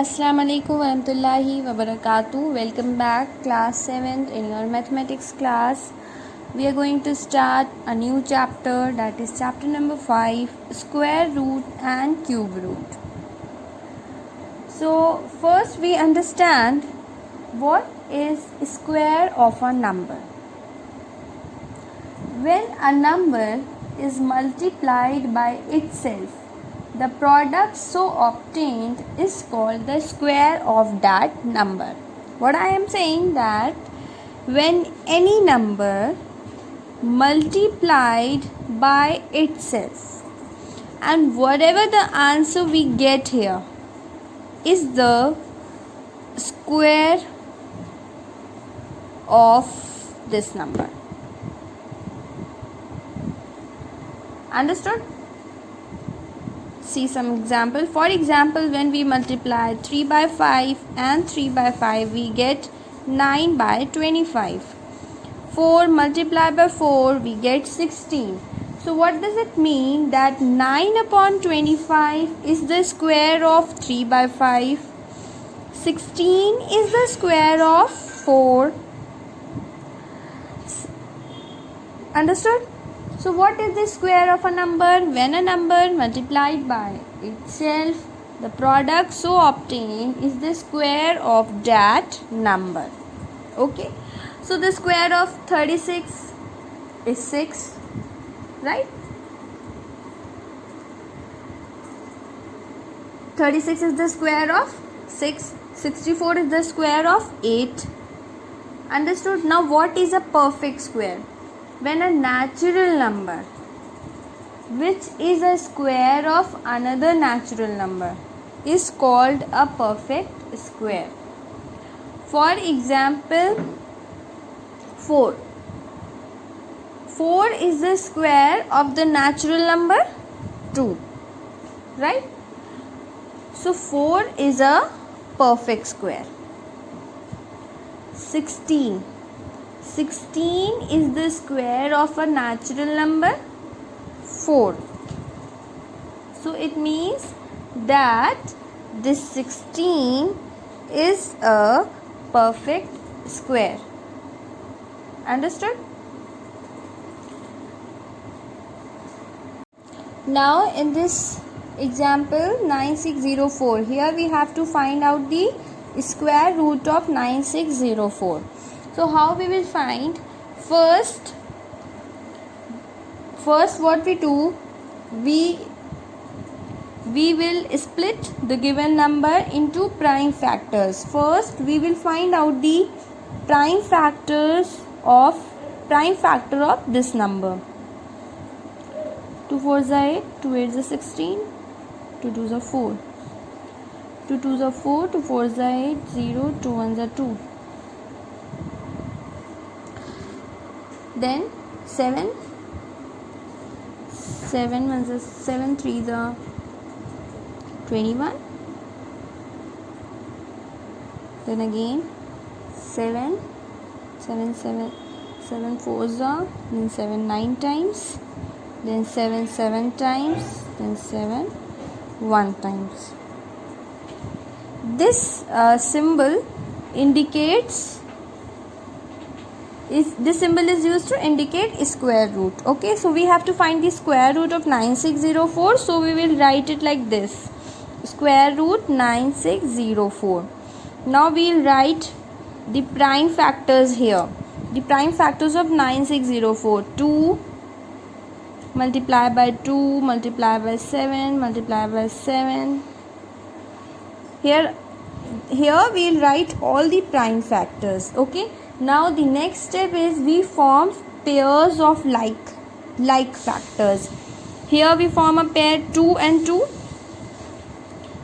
Assalamu alaikum warahmatullahi wabarakatuh. Welcome back, class 7th in your mathematics class. We are going to start a new chapter, that is chapter number 5, square root and cube root. So first we understand what is square of a number. When a number is multiplied by itself, the product so obtained is called the square of that number. What I am saying that when any number multiplied by itself and whatever the answer we get here is the square of this number. Understood? See some example. For example, when we multiply 3 by 5 and 3 by 5, we get 9 by 25. 4 multiplied by 4, we get 16. So what does it mean? That 9 upon 25 is the square of 3 by 5. 16 is the square of 4. Understood? So what is the square of a number? When a number multiplied by itself, the product so obtained is the square of that number. Okay. So the square of 36 is 6, right? 36 is the square of 6. 64 is the square of 8. Understood? Now what is a perfect square? When a natural number which is a square of another natural number is called a perfect square. For example, 4. 4 is the square of the natural number 2, right? So 4 is a perfect square. 16 is the square of a natural number 4. So it means that this 16 is a perfect square. Understood? Now in this example 9604, here we have to find out the square root of 9604. So how we will find? First what we do, we will split the given number into prime factors. First we will find out the prime factor of this number. 2 4s are 8, 2 8s are 16, 2 2s are 4, 2 2s are 4, 2 4s are 8, 0, 2 1s are 2. Then 7 1s are 7, 3s are 21. Then again 7 4s are, then 7 9 times, then 7 7 times, then 7 1 times. This symbol indicates this symbol is used to indicate square root. Okay, so we have to find the square root of 9604. So we will write it like this: square root 9604. Now we will write the prime factors here. The prime factors of 9604: 2 multiplied by 2 multiplied by 7 multiplied by 7. Here we will write all the prime factors. Okay. Now the next step is we form pairs of like factors. Here we form a pair 2 and 2.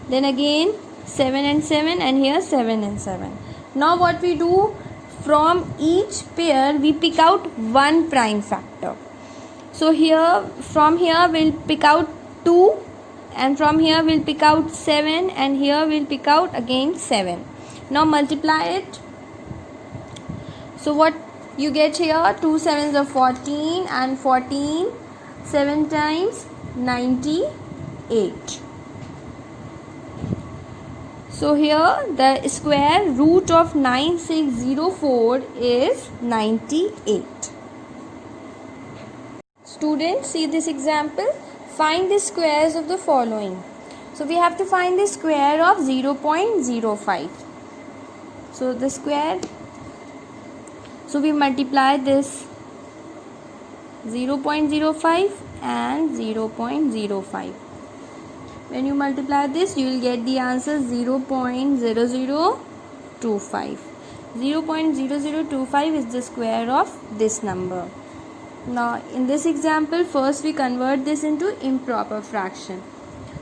Then again 7 and 7, and here 7 and 7. Now what we do, from each pair we pick out one prime factor. So from here we'll pick out 2, and from here we'll pick out 7, and here we'll pick out again 7. Now multiply it. So what you get here, 2 7s are 14, and 14 7 times 98. So here the square root of 9604 is 98. Students, see this example. Find the squares of the following. So we have to find the square of 0.05. So the square, so we multiply this 0.05 and 0.05. When you multiply this, you will get the answer 0.0025. 0.0025 is the square of this number. Now in this example, first we convert this into improper fraction.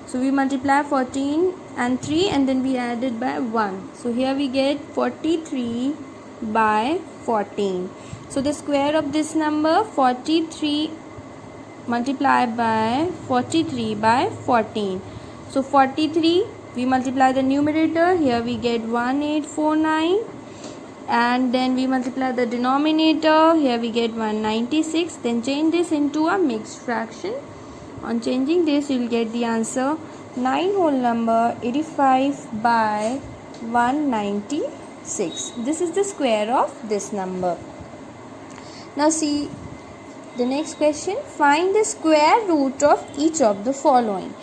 So we multiply 14 and 3 and then we add it by 1. So here we get 43 by 14. So the square of this number 43 multiplied by 43 by 14. So 43, we multiply the numerator, here we get 1849, and then we multiply the denominator, here we get 196. Then change this into a mixed fraction. On changing this, you will get the answer 9 whole number 85 by 196. This is the square of this number. Now see the next question. Find the square root of each of the following.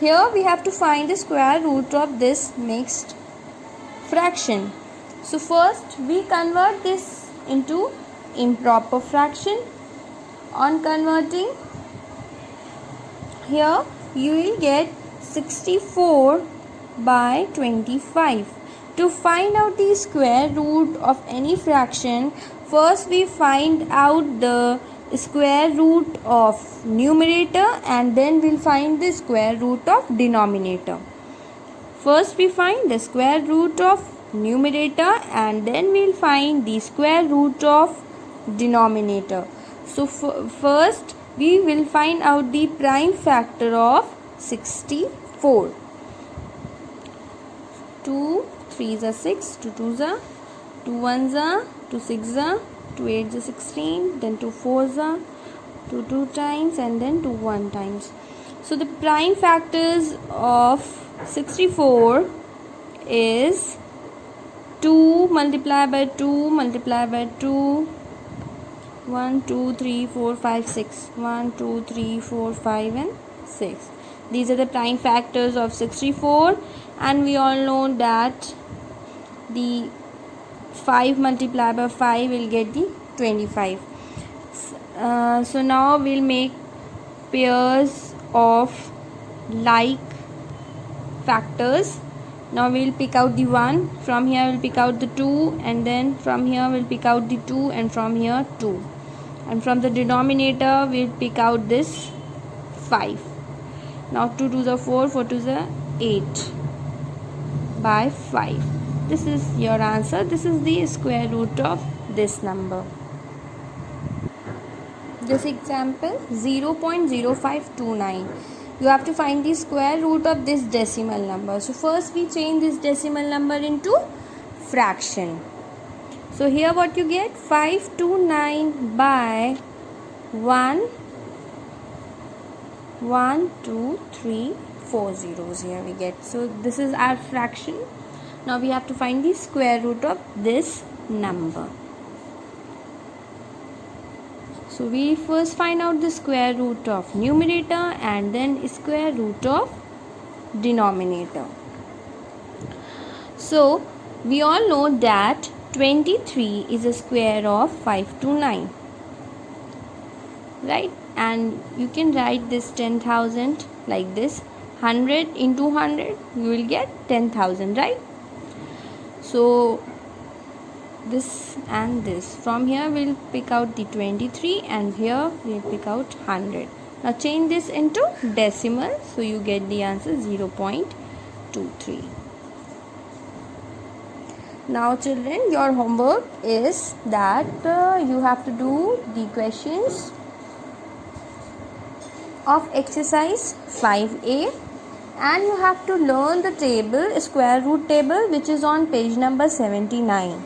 Here we have to find the square root of this mixed fraction. So first we convert this into improper fraction. On converting, here you will get 64 by 25. To find out the square root of any fraction, first we find out the square root of numerator and then we'll find the square root of denominator. First we find the square root of numerator and then we'll find the square root of denominator. So first we will find out the prime factor of 64. 2 3s are 6, 2 2s are, 2 1s are, 2 6s are, 2 8s are 16, then 2 4s are, 2 2 times and then 2 1 times. So the prime factors of 64 is 2 multiplied by 2 multiplied by 2, 1 2 3 4 5 6, 1 2 3 4 5 and 6. These are the prime factors of 64, and we all know that the 5 multiplied by 5 will get the 25. So now we'll make pairs of like factors. Now we'll pick out the 1, from here we'll pick out the 2, and then from here we'll pick out the 2, and from here 2, and from the denominator we'll pick out this 5. Now 2 2s are 4, 4 2s are 8 by 5. This is your answer. This is the square root of this number. This example 0.0529. You have to find the square root of this decimal number. So first we change this decimal number into fraction. So here what you get, 529 by 1 1 2 3 4 zeros here we get. So this is our fraction. Now we have to find the square root of this number. So we first find out the square root of numerator and then square root of denominator. So we all know that 23 is a square of 529, right? And you can write this 10,000 like this. 100 into 100, you will get 10,000, right? So this and this, from here we'll pick out the 23 and here we'll pick out 100. Now change this into decimal, so you get the answer 0.23. Now children, your homework is that you have to do the questions of exercise 5A, and you have to learn the table, square root table, which is on page number 79.